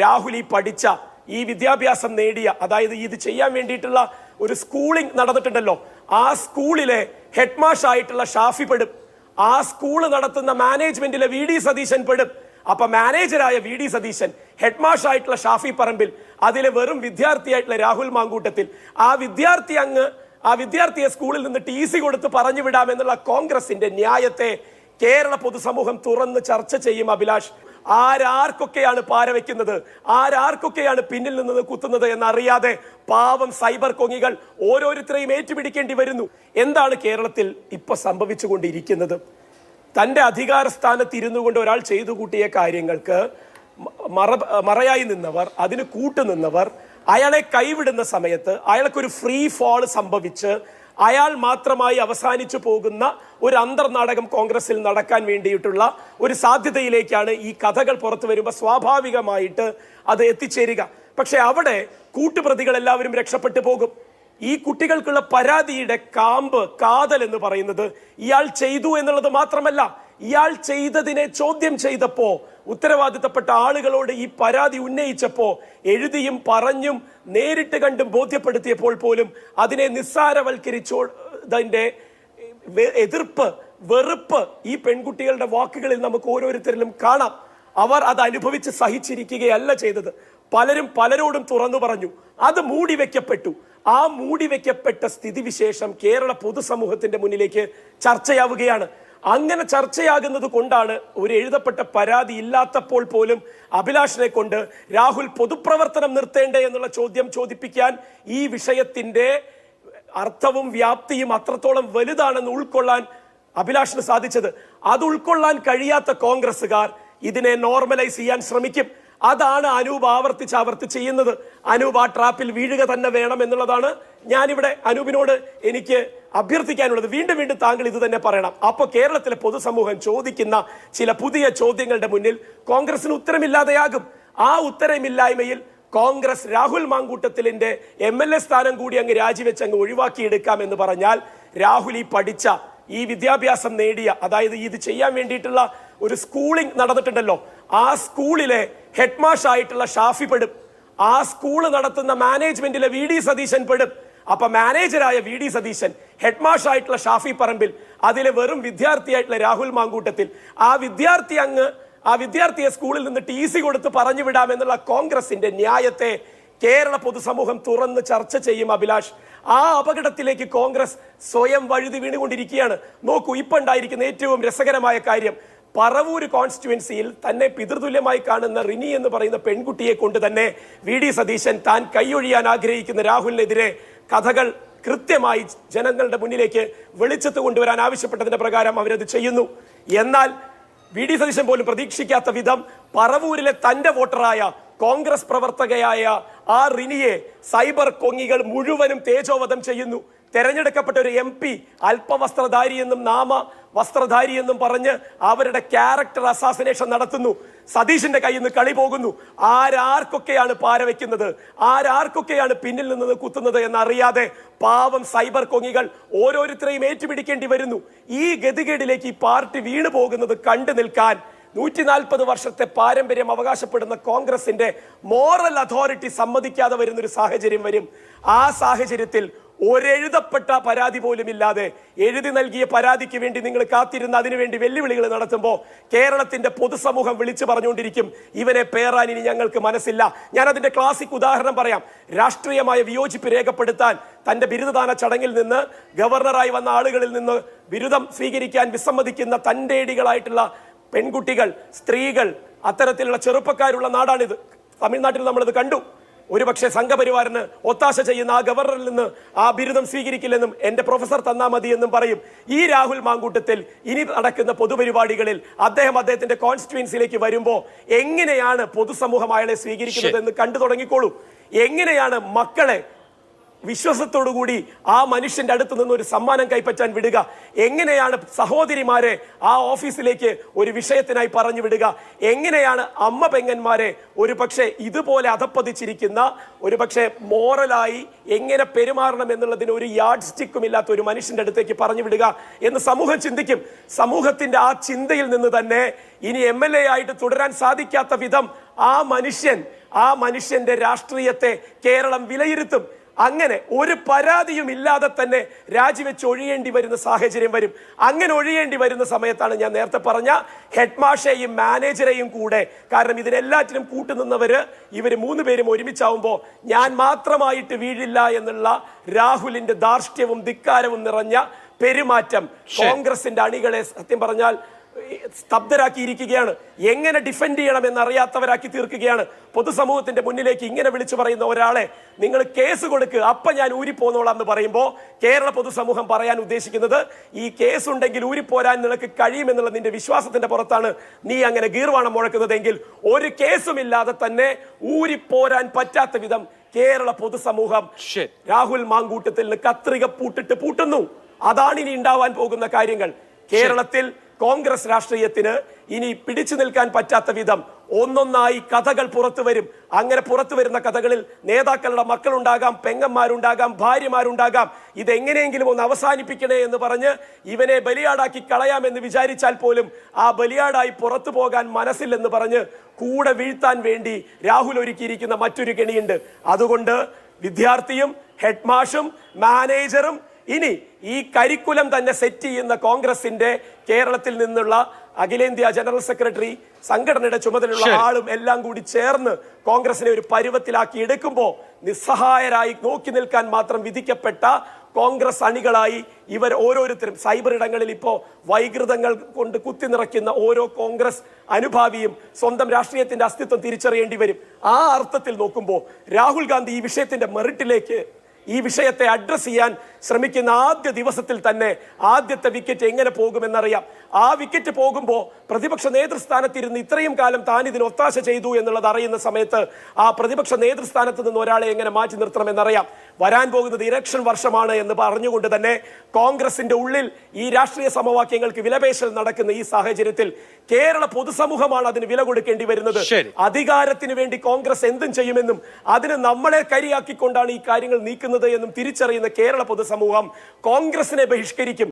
രാഹുൽ ഈ പഠിച്ച ഈ വിദ്യാഭ്യാസം നേടിയ, അതായത് ഇത് ചെയ്യാൻ വേണ്ടിയിട്ടുള്ള ഒരു സ്കൂളിംഗ് നടന്നിട്ടുണ്ടല്ലോ, ആ സ്കൂളിലെ ഹെഡ് മാഷ് ആയിട്ടുള്ള ഷാഫി പെടും, ആ സ്കൂള് നടത്തുന്ന മാനേജ്മെന്റിലെ VD സതീശൻ പെടും. അപ്പൊ മാനേജരായ VD സതീശൻ, ഹെഡ് മാഷ് ആയിട്ടുള്ള ഷാഫി പറമ്പിൽ, അതിലെ വെറും വിദ്യാർത്ഥിയായിട്ടുള്ള രാഹുൽ മാങ്കൂട്ടത്തിൽ, ആ വിദ്യാർത്ഥിയെ സ്കൂളിൽ നിന്ന് TC കൊടുത്ത് പറഞ്ഞു വിടാമെന്നുള്ള കോൺഗ്രസിന്റെ ന്യായത്തെ കേരള പൊതുസമൂഹം തുറന്ന് ചർച്ച ചെയ്യും. അഭിലാഷ്, ആരാർക്കൊക്കെയാണ് പാരവെക്കുന്നത്, ആരാർക്കൊക്കെയാണ് പിന്നിൽ നിന്ന് കുത്തുന്നത് എന്നറിയാതെ പാവം സൈബർ കൊങ്ങികൾ ഓരോരുത്തരെയും ഏറ്റുപിടിക്കേണ്ടി വരുന്നു. എന്താണ് കേരളത്തിൽ ഇപ്പൊ സംഭവിച്ചുകൊണ്ടിരിക്കുന്നത്? തന്റെ അധികാര സ്ഥാനത്ത് ഇരുന്നു കൊണ്ട് ഒരാൾ ചെയ്തു കൂട്ടിയ കാര്യങ്ങൾക്ക് മറയായി നിന്നവർ, അതിന് കൂട്ടുനിന്നവർ, അയാളെ കൈവിടുന്ന സമയത്ത് അയാൾക്കൊരു ഫ്രീ ഫോൾ സംഭവിച്ച് അയാൾ മാത്രമായി അവസാനിച്ചു പോകുന്ന ഒരു അന്തർനാടകം കോൺഗ്രസിൽ നടക്കാൻ വേണ്ടിയിട്ടുള്ള ഒരു സാധ്യതയിലേക്കാണ് ഈ കഥകൾ പുറത്തു വരുമ്പോൾ സ്വാഭാവികമായിട്ട് അത് എത്തിച്ചേരുക. പക്ഷെ അവിടെ കൂട്ടുപ്രതികൾ എല്ലാവരും രക്ഷപ്പെട്ടു പോകും. ഈ കുട്ടികൾക്കുള്ള പരാതിയുടെ കാതൽ എന്ന് പറയുന്നത് ഇയാൾ ചെയ്തു എന്നുള്ളത് മാത്രമല്ല, ഇയാൾ ചെയ്തതിനെ ചോദ്യം ചെയ്തപ്പോ, ഉത്തരവാദിത്തപ്പെട്ട ആളുകളോട് ഈ പരാതി ഉന്നയിച്ചപ്പോ, എഴുതിയും പറഞ്ഞും നേരിട്ട് കണ്ടും ബോധ്യപ്പെടുത്തിയപ്പോൾ പോലും അതിനെ നിസ്സാരവൽക്കരിച്ചതിന്റെ എതിർപ്പ്, വെറുപ്പ് ഈ പെൺകുട്ടികളുടെ വാക്കുകളിൽ നമുക്ക് ഓരോരുത്തരിലും കാണാം. അവർ അത് അനുഭവിച്ച് സഹിച്ചിരിക്കുകയല്ല ചെയ്തത്. പലരും പലരോടും തുറന്നു പറഞ്ഞു. അത് മൂടിവെക്കപ്പെട്ടു. ആ മൂടിവെക്കപ്പെട്ട സ്ഥിതിവിശേഷം കേരള പൊതുസമൂഹത്തിന്റെ മുന്നിലേക്ക് ചർച്ചയാവുകയാണ്. അങ്ങനെ ചർച്ചയാകുന്നത് കൊണ്ടാണ് ഒരു എഴുതപ്പെട്ട പരാതി ഇല്ലാത്തപ്പോൾ പോലും അഭിലാഷിനെ കൊണ്ട് രാഹുൽ പൊതുപ്രവർത്തനം നിർത്തേണ്ടേ എന്നുള്ള ചോദ്യം ചോദിപ്പിക്കാൻ ഈ വിഷയത്തിന്റെ അർത്ഥവും വ്യാപ്തിയും അത്രത്തോളം വലുതാണെന്ന് ഉൾക്കൊള്ളാൻ അഭിലാഷിന് സാധിച്ചത്. അത് ഉൾക്കൊള്ളാൻ കഴിയാത്ത കോൺഗ്രസുകാർ ഇതിനെ നോർമലൈസ് ചെയ്യാൻ ശ്രമിക്കും. അതാണ് അനൂപ് ആവർത്തിച്ച് ചെയ്യുന്നത്. അനൂപ് ആ ട്രാപ്പിൽ വീഴുക തന്നെ വേണം എന്നുള്ളതാണ് ഞാനിവിടെ അനൂപിനോട് എനിക്ക് അഭ്യർത്ഥിക്കാനുള്ളത്. വീണ്ടും വീണ്ടും താങ്കൾ ഇത് തന്നെ പറയണം. അപ്പോൾ കേരളത്തിലെ പൊതുസമൂഹം ചോദിക്കുന്ന ചില പുതിയ ചോദ്യങ്ങളുടെ മുന്നിൽ കോൺഗ്രസിന് ഉത്തരമില്ലാതെയാകും. ആ ഉത്തരമില്ലായ്മയിൽ കോൺഗ്രസ് രാഹുൽ മാങ്കൂട്ടത്തിലിന്റെ MLA സ്ഥാനം കൂടി അങ്ങ് രാജിവെച്ച് അങ്ങ് ഒഴിവാക്കിയെടുക്കാം എന്ന് പറഞ്ഞാൽ, രാഹുൽ ഈ പഠിച്ച ഈ വിദ്യാഭ്യാസം നേടിയ, അതായത് ഇത് ചെയ്യാൻ വേണ്ടിയിട്ടുള്ള ഒരു സ്കൂളിംഗ് നടന്നിട്ടുണ്ടല്ലോ, ആ സ്കൂളിലെ ഹെഡ് മാഷ് ആയിട്ടുള്ള ഷാഫി പെടും, ആ സ്കൂള് നടത്തുന്ന മാനേജ്മെന്റിലെ VD സതീശൻ പെടും. അപ്പൊ മാനേജരായ VD സതീശൻ, ഹെഡ് മാഷ് ആയിട്ടുള്ള ഷാഫി പറമ്പിൽ, അതിലെ വെറും വിദ്യാർത്ഥിയായിട്ടുള്ള രാഹുൽ മാങ്കൂട്ടത്തിൽ, ആ വിദ്യാർത്ഥിയെ സ്കൂളിൽ നിന്ന് TC കൊടുത്ത് പറഞ്ഞു വിടാമെന്നുള്ള കോൺഗ്രസിന്റെ ന്യായത്തെ കേരള പൊതുസമൂഹം തുറന്ന് ചർച്ച ചെയ്യും. അഭിലാഷ്, ആ അപകടത്തിലേക്ക് കോൺഗ്രസ് സ്വയം വഴുതി വീണുകൊണ്ടിരിക്കുകയാണ്. നോക്കൂ, ഇപ്പൊ ഉണ്ടായിരിക്കുന്ന ഏറ്റവും രസകരമായ കാര്യം, പറവൂര് കോൺസ്റ്റിറ്റ്യുവൻസിയിൽ തന്നെ പിതൃതുല്യമായി കാണുന്ന റിനി എന്ന് പറയുന്ന പെൺകുട്ടിയെ കൊണ്ട് തന്നെ VD സതീശൻ താൻ കൈയൊഴിയാൻ ആഗ്രഹിക്കുന്ന രാഹുലിനെതിരെ കഥകൾ കൃത്യമായി ജനങ്ങളുടെ മുന്നിലേക്ക് വെളിച്ചത്ത് കൊണ്ടുവരാൻ ആവശ്യപ്പെട്ടതിന്റെ പ്രകാരം അവരത് ചെയ്യുന്നു. എന്നാൽ VD സതീശൻ പോലും പ്രതീക്ഷിക്കാത്ത വിധം പറവൂരിലെ തന്റെ വോട്ടറായ കോൺഗ്രസ് പ്രവർത്തകയായ ആ റിനിയെ സൈബർ കൊങ്ങികൾ മുഴുവനും തേജോവധം ചെയ്യുന്നു. തെരഞ്ഞെടുക്കപ്പെട്ട ഒരു MP അല്പവസ്ത്രധാരിയെന്നും വസ്ത്രധാരിയെന്നും പറഞ്ഞ് അവരുടെ ക്യാരക്ടർ അസാസിനേഷൻ നടത്തുന്നു. സതീഷിന്റെ കയ്യിൽ നിന്ന് കളി പോകുന്നു. ആരാർക്കൊക്കെയാണ് പാരവെക്കുന്നത്, ആരാർക്കൊക്കെയാണ് പിന്നിൽ നിന്ന് കുത്തുന്നത് എന്നറിയാതെ പാവം സൈബർ കൊങ്ങികൾ ഓരോരുത്തരെയും ഏറ്റുപിടിക്കേണ്ടി വരുന്നു. ഈ ഗതികേടിലേക്ക് ഈ പാർട്ടി വീണു പോകുന്നത് കണ്ടു നിൽക്കാൻ 140 വർഷത്തെ പാരമ്പര്യം അവകാശപ്പെടുന്ന കോൺഗ്രസിന്റെ മോറൽ അതോറിറ്റി സമ്മതിക്കാതെ വരുന്നൊരു സാഹചര്യം വരും. ആ സാഹചര്യത്തിൽ ഒരെഴുതപ്പെട്ട പരാതി പോലും ഇല്ലാതെ എഴുതി നൽകിയ പരാതിക്ക് വേണ്ടി നിങ്ങൾ കാത്തിരുന്ന് അതിനുവേണ്ടി വെല്ലുവിളികൾ നടത്തുമ്പോൾ കേരളത്തിന്റെ പൊതുസമൂഹം വിളിച്ചു പറഞ്ഞുകൊണ്ടിരിക്കും, ഇവനെ പേറാൻ ഇനി ഞങ്ങൾക്ക് മനസ്സില്ല. ഞാൻ അതിന്റെ ക്ലാസിക് ഉദാഹരണം പറയാം. രാഷ്ട്രീയമായ വിയോജിപ്പ് രേഖപ്പെടുത്താൻ തന്റെ ബിരുദദാന ചടങ്ങിൽ നിന്ന് ഗവർണറായി വന്ന ആളുകളിൽ നിന്ന് ബിരുദം സ്വീകരിക്കാൻ വിസമ്മതിക്കുന്ന തന്റേടികളായിട്ടുള്ള പെൺകുട്ടികൾ, സ്ത്രീകൾ, അത്തരത്തിലുള്ള ചെറുപ്പക്കാരുള്ള നാടാണിത്. തമിഴ്നാട്ടിൽ നമ്മളിത് കണ്ടു. ഒരുപക്ഷെ സംഘപരിവാറിന് ഒത്താശ ചെയ്യുന്ന ആ ഗവർണറിൽ നിന്ന് ആ ബിരുദം സ്വീകരിക്കില്ലെന്നും എന്റെ പ്രൊഫസർ തന്നാ മതി എന്നും പറയും. ഈ രാഹുൽ മാങ്കൂട്ടത്തിൽ ഇനി നടക്കുന്ന പൊതുപരിപാടികളിൽ അദ്ദേഹത്തിന്റെ കോൺസ്റ്റിറ്റ്യുവൻസിയിലേക്ക് വരുമ്പോൾ എങ്ങനെയാണ് പൊതുസമൂഹം അയാളെ സ്വീകരിക്കുന്നത് എന്ന് കണ്ടു തുടങ്ങിക്കോളൂ. എങ്ങനെയാണ് മക്കളെ വിശ്വാസത്തോടുകൂടി ആ മനുഷ്യന്റെ അടുത്ത് നിന്ന് ഒരു സമ്മാനം കൈപ്പറ്റാൻ വിടുക, എങ്ങനെയാണ് സഹോദരിമാരെ ആ ഓഫീസിലേക്ക് ഒരു വിഷയത്തിനായി പറഞ്ഞു വിടുക, എങ്ങനെയാണ് അമ്മ പെങ്ങന്മാരെ ഒരു പക്ഷേ ഇതുപോലെ അധപ്പതിച്ചിരിക്കുന്ന, ഒരു പക്ഷേ മോറലായി എങ്ങനെ പെരുമാറണം എന്നുള്ളതിന് ഒരു യാർഡ് സ്റ്റിക്കും ഇല്ലാത്ത ഒരു മനുഷ്യന്റെ അടുത്തേക്ക് പറഞ്ഞു വിടുക എന്ന് സമൂഹം ചിന്തിക്കും. സമൂഹത്തിന്റെ ആ ചിന്തയിൽ നിന്ന് തന്നെ ഇനി MLA ആയിട്ട് തുടരാൻ സാധിക്കാത്ത വിധം ആ മനുഷ്യൻ ആ മനുഷ്യന്റെ രാഷ്ട്രീയത്തെ കേരളം വിലയിരുത്തും. അങ്ങനെ ഒരു പരാതിയും ഇല്ലാതെ തന്നെ രാജിവെച്ച് ഒഴിയേണ്ടി വരുന്ന സാഹചര്യം വരും. അങ്ങനെ ഒഴിയേണ്ടി വരുന്ന സമയത്താണ് ഞാൻ നേരത്തെ പറഞ്ഞ ഹെഡ്മാഷെയും മാനേജരെയും കൂടെ, കാരണം ഇതിനെല്ലാറ്റിനും കൂട്ടുനിന്നവര് ഇവര് 3 പേരും ഒരുമിച്ചാവുമ്പോൾ ഞാൻ മാത്രമായിട്ട് വീഴില്ല എന്നുള്ള രാഹുലിന്റെ ധാർഷ്ട്യവും ധിക്കാരവും നിറഞ്ഞ പെരുമാറ്റം കോൺഗ്രസിന്റെ അണികളെ സത്യം പറഞ്ഞാൽ സ്തബ്ധരാക്കിയിരിക്കുകയാണ്. എങ്ങനെ ഡിഫെൻഡ് ചെയ്യണം എന്നറിയാത്തവരാക്കി തീർക്കുകയാണ്. പൊതുസമൂഹത്തിന്റെ മുന്നിലേക്ക് ഇങ്ങനെ വിളിച്ചു പറയുന്ന ഒരാളെ നിങ്ങൾ കേസ് കൊടുക്കുക, അപ്പൊ ഞാൻ ഊരിപ്പോന്നോളാം എന്ന് പറയുമ്പോൾ കേരള പൊതുസമൂഹം പറയാൻ ഉദ്ദേശിക്കുന്നത് ഈ കേസ് ഉണ്ടെങ്കിൽ ഊരിപ്പോരാൻ നിനക്ക് കഴിയുമെന്നുള്ള നിന്റെ വിശ്വാസത്തിന്റെ പുറത്താണ് നീ അങ്ങനെ ഗീർവാണം മുഴക്കുന്നതെങ്കിൽ ഒരു കേസുമില്ലാതെ തന്നെ ഊരിപ്പോരാൻ പറ്റാത്ത വിധം കേരള പൊതുസമൂഹം രാഹുൽ മാങ്കൂട്ടത്തിൽ കത്രിക പൂട്ടിട്ട് പൂട്ടുന്നു. അതാണ് ഇനി ഉണ്ടാവാൻ പോകുന്ന കാര്യങ്ങൾ. കേരളത്തിൽ കോൺഗ്രസ് രാഷ്ട്രീയത്തിന് ഇനി പിടിച്ചു നിൽക്കാൻ പറ്റാത്ത വിധം ഒന്നൊന്നായി കഥകൾ പുറത്തു വരും. അങ്ങനെ പുറത്തു വരുന്ന കഥകളിൽ നേതാക്കളുടെ മക്കളുണ്ടാകാം, പെങ്ങന്മാരുണ്ടാകാം, ഭാര്യമാരുണ്ടാകാം. ഇതെങ്ങനെയെങ്കിലും ഒന്ന് അവസാനിപ്പിക്കണേ എന്ന് പറഞ്ഞ് ഇവനെ ബലിയാടാക്കി കളയാമെന്ന് വിചാരിച്ചാൽ പോലും ആ ബലിയാടായി പുറത്തു പോകാൻ മനസ്സില്ലെന്ന് പറഞ്ഞ് കൂടെ വീഴ്ത്താൻ വേണ്ടി രാഹുൽ ഒരുക്കിയിരിക്കുന്ന മറ്റൊരു കെണിയുണ്ട്. അതുകൊണ്ട് വിദ്യാർത്ഥിയും ഹെഡ്മാഷും മാനേജറും ഇനി ഈ കരിക്കുലം തന്നെ സെറ്റ് ചെയ്യുന്ന കോൺഗ്രസിന്റെ കേരളത്തിൽ നിന്നുള്ള അഖിലേന്ത്യാ ജനറൽ സെക്രട്ടറി, സംഘടനയുടെ ചുമതലയുള്ള ആളും എല്ലാം കൂടി ചേർന്ന് കോൺഗ്രസിനെ ഒരു പരുവത്തിലാക്കി എടുക്കുമ്പോൾ നിസ്സഹായരായി നോക്കി നിൽക്കാൻ മാത്രം വിധിക്കപ്പെട്ട കോൺഗ്രസ് അണികളായി ഇവർ ഓരോരുത്തരും സൈബർ ഇടങ്ങളിൽ ഇപ്പോൾ വൈകൃതങ്ങൾ കൊണ്ട് കുത്തി നിറയ്ക്കുന്ന ഓരോ കോൺഗ്രസ് അനുഭാവിയും സ്വന്തം രാഷ്ട്രീയത്തിന്റെ അസ്തിത്വം തിരിച്ചറിയേണ്ടി വരും. ആ അർത്ഥത്തിൽ നോക്കുമ്പോൾ രാഹുൽ ഗാന്ധി ഈ വിഷയത്തിന്റെ മെറിറ്റിലേക്ക്, ഈ വിഷയത്തെ അഡ്രസ് ചെയ്യാൻ ശ്രമിക്കുന്ന ആദ്യ ദിവസത്തിൽ തന്നെ ആദ്യത്തെ വിക്കറ്റ് എങ്ങനെ പോകുമെന്നറിയാം. ആ വിക്കറ്റ് പോകുമ്പോൾ പ്രതിപക്ഷ നേതൃസ്ഥാനത്തിരുന്ന് ഇത്രയും കാലം താൻ ഇതിന് ഒത്താശ ചെയ്തു എന്നുള്ളത് അറിയുന്ന സമയത്ത് ആ പ്രതിപക്ഷ നേതൃസ്ഥാനത്ത് നിന്ന് ഒരാളെ എങ്ങനെ മാറ്റി നിർത്തണമെന്നറിയാം. വരാൻ പോകുന്നത് ഇലക്ഷൻ വർഷമാണ് എന്ന് പറഞ്ഞുകൊണ്ട് തന്നെ കോൺഗ്രസിന്റെ ഉള്ളിൽ ഈ രാഷ്ട്രീയ സമവാക്യങ്ങൾക്ക് വിലപേശൽ നടക്കുന്ന ഈ സാഹചര്യത്തിൽ കേരള പൊതുസമൂഹമാണ് അതിന് വില കൊടുക്കേണ്ടി വരുന്നത്. അധികാരത്തിന് വേണ്ടി കോൺഗ്രസ് എന്തും ചെയ്യുമെന്നും അതിന് നമ്മളെ കരിയാക്കിക്കൊണ്ടാണ് ഈ കാര്യങ്ങൾ നീക്കുന്നത് എന്നും തിരിച്ചറിയുന്ന കേരള പൊതുസമൂഹം കോൺഗ്രസിനെ ബഹിഷ്കരിക്കും.